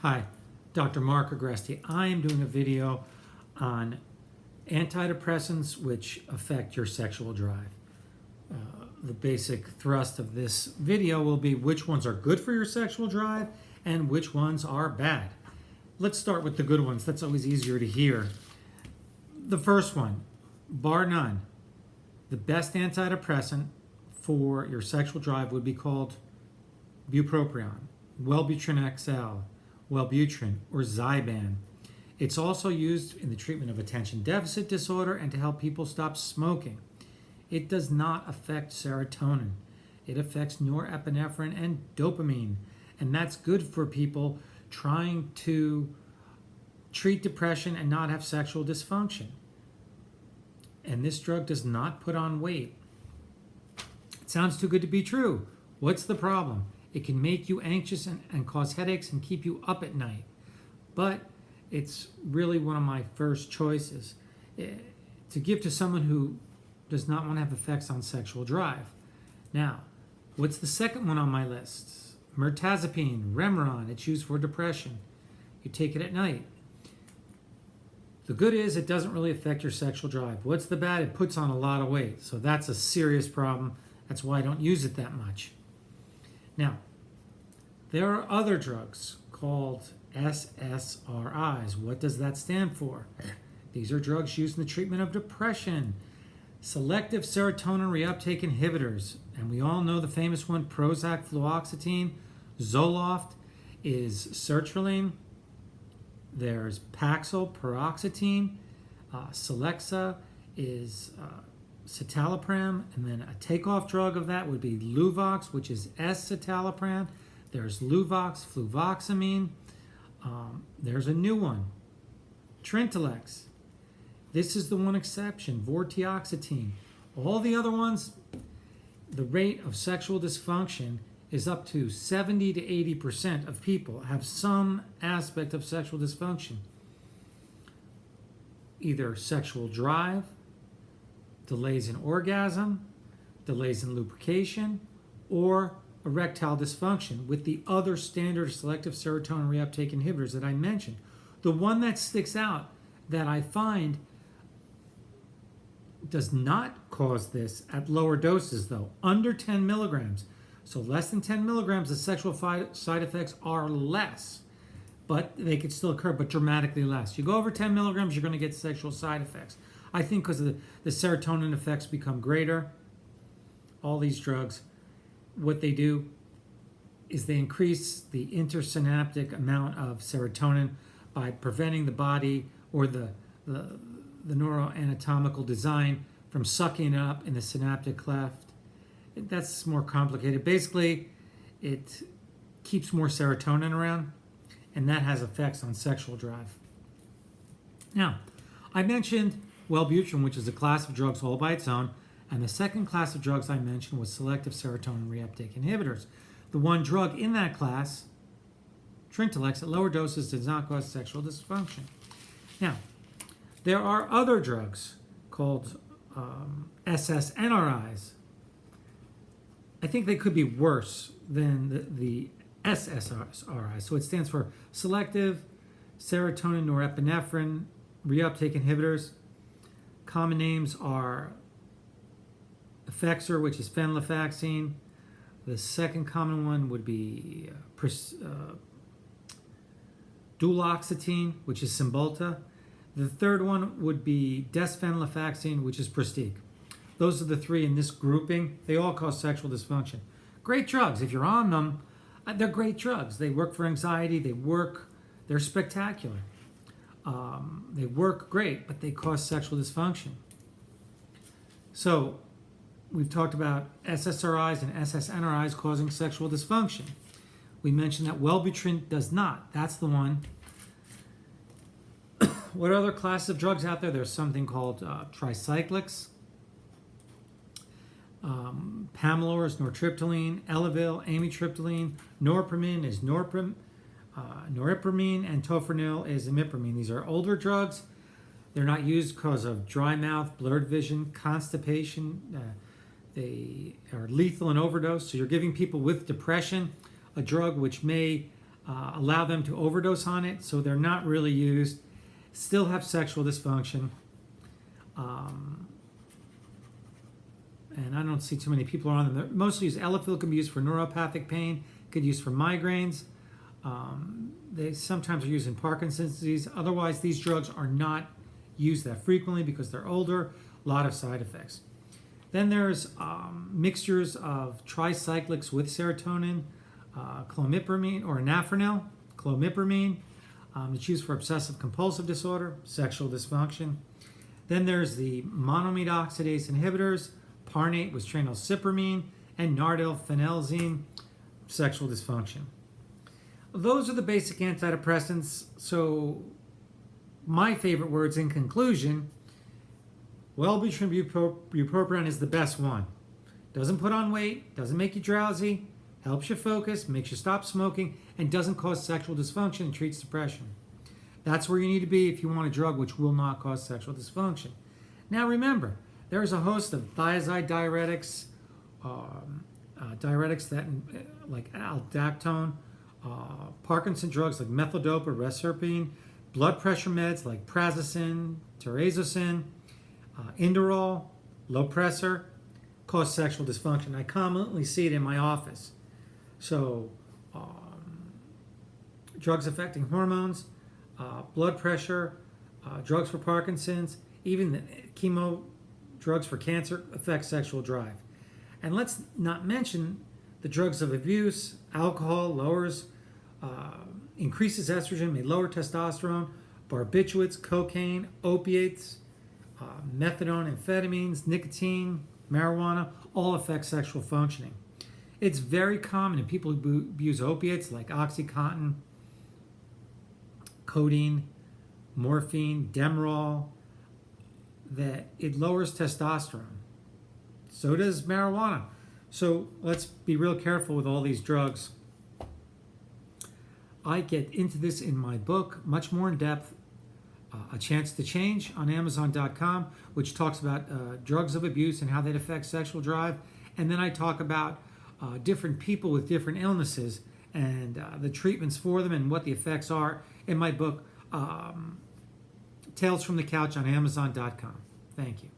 Hi, Dr. Mark Agresti. I am doing a video on antidepressants which affect your sexual drive. The basic thrust of this video will be which ones are good for your sexual drive and which ones are bad. Let's start with the good ones. That's always easier to hear. The first one, bar none, the best antidepressant for your sexual drive would be called Bupropion, Wellbutrin XL, Wellbutrin, or Zyban. It's also used in the treatment of attention deficit disorder and to help people stop smoking. It does not affect serotonin. It affects norepinephrine and dopamine, and that's good for people trying to treat depression and not have sexual dysfunction. And this drug does not put on weight. It sounds too good to be true. What's the problem? It can make you anxious and cause headaches and keep you up at night. But it's really one of my first choices to give to someone who does not want to have effects on sexual drive. Now, what's the second one on my list? Mirtazapine, Remeron. It's used for depression. You take it at night. The good is it doesn't really affect your sexual drive. What's the bad? It puts on a lot of weight. So that's a serious problem. That's why I don't use it that much. Now, there are other drugs called SSRIs. What does that stand for? These are drugs used in the treatment of depression. Selective serotonin reuptake inhibitors. And we all know the famous one, Prozac, fluoxetine. Zoloft is sertraline. There's Paxil, paroxetine. Celexa is citalopram, and then a takeoff drug of that would be Luvox, which is S-citalopram. There's Luvox, fluvoxamine. There's a new one, Trintellix. This is the one exception, vortioxetine. All the other ones, the rate of sexual dysfunction is up to 70 to 80% of people have some aspect of sexual dysfunction. Either sexual drive, delays in orgasm, delays in lubrication, or erectile dysfunction with the other standard selective serotonin reuptake inhibitors that I mentioned. The one that sticks out that I find does not cause this at lower doses, though, under 10 milligrams. So less than 10 milligrams, the sexual side effects are less, but they could still occur, but dramatically less. You go over 10 milligrams, you're going to get sexual side effects. I think because the serotonin effects become greater. All these drugs, what they do is they increase the intersynaptic amount of serotonin by preventing the body or the neuroanatomical design from sucking it up in the synaptic cleft. That's more complicated. Basically, it keeps more serotonin around, and that has effects on sexual drive. Now, I mentioned Wellbutrin, which is a class of drugs all by its own, and the second class of drugs I mentioned was selective serotonin reuptake inhibitors. The one drug in that class, Trintellix, at lower doses does not cause sexual dysfunction. Now, there are other drugs called SSNRIs. I think they could be worse than the SSRIs. So it stands for selective serotonin norepinephrine reuptake inhibitors. Common names are Effexor, which is phenylfaxine. The second common one would be duloxetine, which is Cymbalta. The third one would be desvenlafaxine, which is Pristiq. Those are the three in this grouping. They all cause sexual dysfunction. Great drugs. If you're on them, they're great drugs. They work for anxiety. They're spectacular. They work great, but they cause sexual dysfunction. So we've talked about SSRIs and SSNRIs causing sexual dysfunction. We mentioned that Wellbutrin does not. That's the one. What other classes of drugs out there? There's something called tricyclics. Pamelor is nortriptyline. Elavil, amitriptyline. Norepinephrine is noripinephrine, and tofranil is imipramine. These are older drugs. They're not used because of dry mouth, blurred vision, constipation. They are lethal in overdose. So you're giving people with depression a drug which may allow them to overdose on it, so they're not really used, still have sexual dysfunction. And I don't see too many people on them. They're mostly used. Elafil can be used for neuropathic pain, could be used for migraines. They sometimes are used in Parkinson's disease. Otherwise, these drugs are not used that frequently because they're older, a lot of side effects. Then there's mixtures of tricyclics with serotonin, clomipramine or anafranil, clomipramine. It's used for obsessive compulsive disorder, sexual dysfunction. Then there's the monoamine oxidase inhibitors, parnate with tranylcypromine, and nardilphenelzine, sexual dysfunction. Those are the basic antidepressants. So my favorite words in conclusion: Wellbutrin bupropion is the best one. Doesn't put on weight, doesn't make you drowsy, helps you focus, makes you stop smoking, and doesn't cause sexual dysfunction and treats depression. That's where you need to be if you want a drug which will not cause sexual dysfunction. Now remember, there is a host of thiazide diuretics, diuretics that like aldactone, Parkinson drugs like methyldopa, reserpine, blood pressure meds like prazosin, terazosin, Inderol, Lopressor, cause sexual dysfunction. I commonly see it in my office. So, drugs affecting hormones, blood pressure, drugs for Parkinson's, even the chemo drugs for cancer affect sexual drive. And let's not mention the drugs of abuse. Alcohol increases estrogen, may lower testosterone, barbiturates, cocaine, opiates, methadone, amphetamines, nicotine, marijuana, all affect sexual functioning. It's very common in people who abuse opiates like OxyContin, codeine, morphine, Demerol, that it lowers testosterone. So does marijuana. So let's be real careful with all these drugs. I get into this in my book, much more in depth, A Chance to Change on Amazon.com, which talks about drugs of abuse and how they affect sexual drive. And then I talk about different people with different illnesses and the treatments for them and what the effects are in my book, Tales from the Couch on Amazon.com. Thank you.